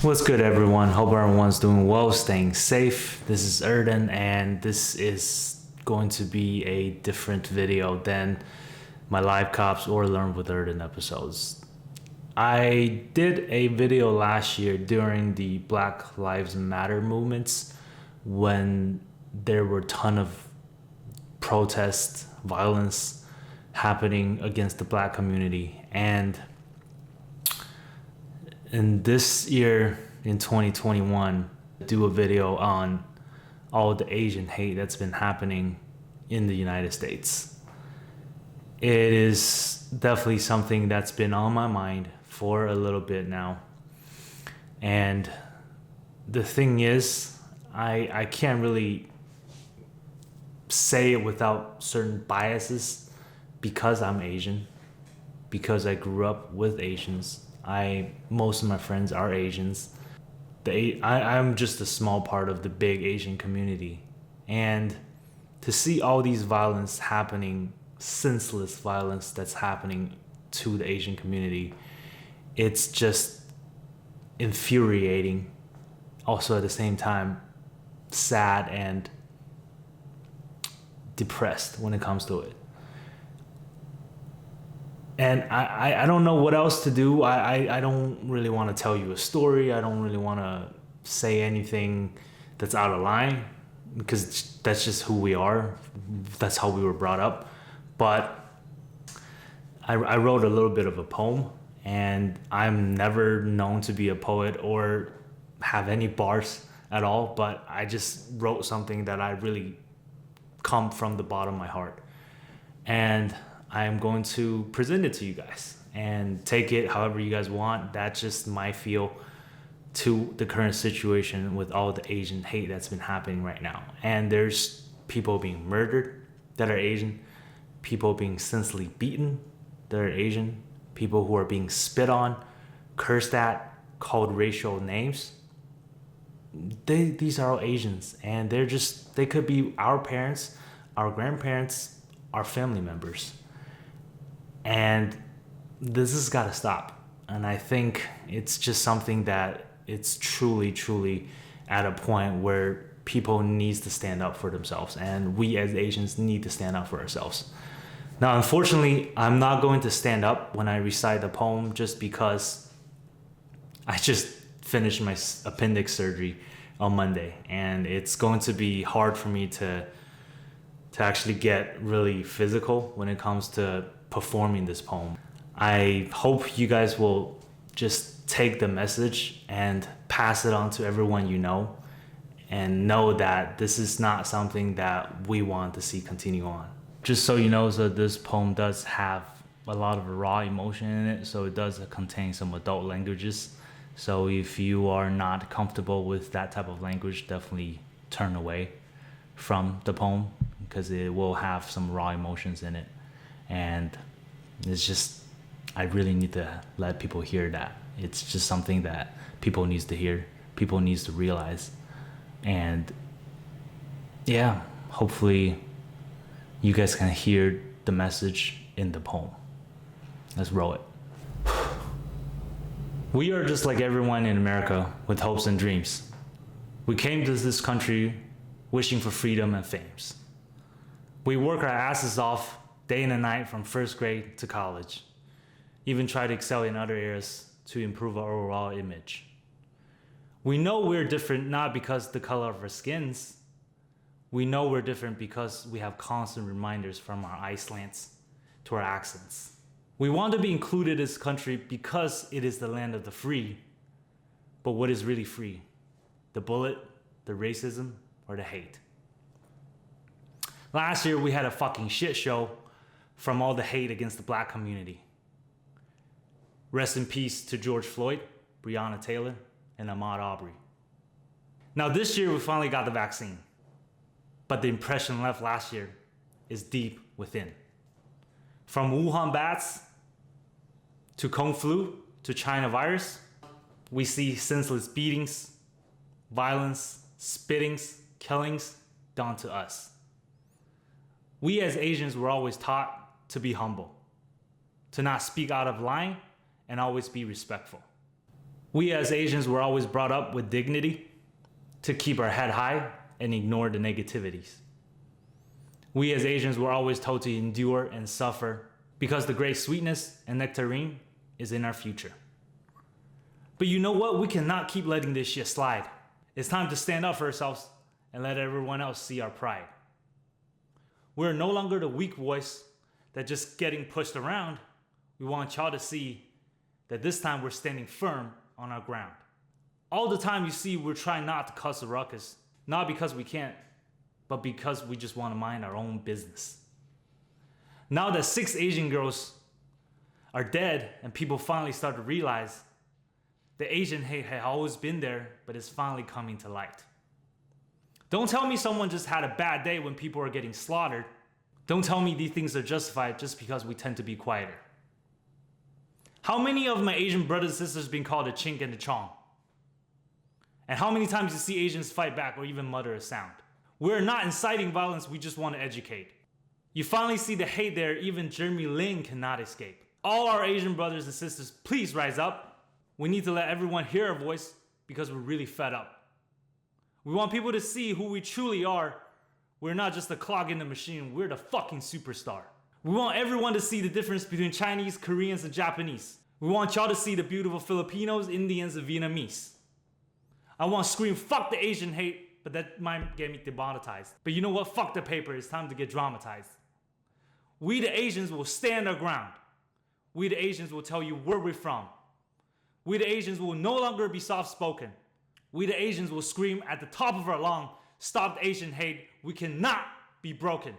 What's good, everyone? Hope everyone's doing well, staying safe. This is Erden, and this is going to be a different video than my live cops or Learn with Erden episodes. I did a video last year during the Black Lives Matter movements when there were a ton of protests, violence happening against the black community. And in this year, in 2021, do a video on all the Asian hate that's been happening in the United States. It is definitely something that's been on my mind for a little bit now. And the thing is, I can't really say it without certain biases because I'm Asian, because I grew up with Asians. Most of my friends are Asians. I'm just a small part of the big Asian community. And to see all these violence happening, senseless violence that's happening to the Asian community, it's just infuriating. Also at the same time, sad and depressed when it comes to it. And I don't know what else to do. I don't really want to tell you a story. I don't really want to say anything that's out of line because that's just who we are. That's how we were brought up. But I wrote a little bit of a poem, and I'm never known to be a poet or have any bars at all, but I just wrote something that I really come from the bottom of my heart. And I am going to present it to you guys and take it however you guys want. That's just my feel to the current situation with all the Asian hate that's been happening right now. And there's people being murdered that are Asian, people being senselessly beaten that are Asian, people who are being spit on, cursed at, called racial names. These are all Asians, and they could be our parents, our grandparents, our family members. And this has got to stop. And I think it's just something that it's truly at a point where people needs to stand up for themselves. And we as Asians need to stand up for ourselves. Now, unfortunately, I'm not going to stand up when I recite the poem just because I just finished my appendix surgery on Monday. And it's going to be hard for me to actually get really physical when it comes to performing this poem. I hope you guys will just take the message and pass it on to everyone you know, and know that this is not something that we want to see continue on. Just so you know, so this poem does have a lot of raw emotion in it, so it does contain some adult languages. So if you are not comfortable with that type of language, definitely turn away from the poem because it will have some raw emotions in it. And it's just, I really need to let people hear that. It's just something that people needs to hear, people needs to realize. And yeah, hopefully you guys can hear the message in the poem. Let's roll it. We are just like everyone in America with hopes and dreams. We came to this country wishing for freedom and fames. We work our asses off day and night from first grade to college. Even try to excel in other areas to improve our overall image. We know we're different not because the color of our skins. We know we're different because we have constant reminders from our eye slants to our accents. We want to be included in this country because it is the land of the free. But what is really free? The bullet, the racism, or the hate? Last year, we had a fucking shit show from all the hate against the black community. Rest in peace to George Floyd, Breonna Taylor, and Ahmaud Arbery. Now this year, we finally got the vaccine. But the impression left last year is deep within. From Wuhan bats, to Kung flu, to China virus, we see senseless beatings, violence, spittings, killings done to us. We as Asians were always taught to be humble, to not speak out of line, and always be respectful. We as Asians were always brought up with dignity to keep our head high and ignore the negativities. We as Asians were always told to endure and suffer because the great sweetness and nectarine is in our future. But you know what? We cannot keep letting this shit slide. It's time to stand up for ourselves and let everyone else see our pride. We're no longer the weak voice that just getting pushed around. We want y'all to see that this time we're standing firm on our ground. All the time you see we're trying not to cause a ruckus, not because we can't, but because we just want to mind our own business. Now that 6 Asian girls are dead and people finally start to realize the Asian hate had always been there, but it's finally coming to light. Don't tell me someone just had a bad day when people are getting slaughtered. Don't tell me these things are justified just because we tend to be quieter. How many of my Asian brothers and sisters been called a chink and a chong? And how many times you see Asians fight back or even mutter a sound? We're not inciting violence, we just want to educate. You finally see the hate there even Jeremy Lin cannot escape. All our Asian brothers and sisters, please rise up. We need to let everyone hear our voice because we're really fed up. We want people to see who we truly are. We're not just a clog in the machine, we're the fucking superstar. We want everyone to see the difference between Chinese, Koreans, and Japanese. We want y'all to see the beautiful Filipinos, Indians, and Vietnamese. I want to scream, fuck the Asian hate, but that might get me demonetized. But you know what? Fuck the paper, it's time to get dramatized. We the Asians will stand our ground. We the Asians will tell you where we're from. We the Asians will no longer be soft-spoken. We the Asians will scream at the top of our lung, stop the Asian hate, we cannot be broken.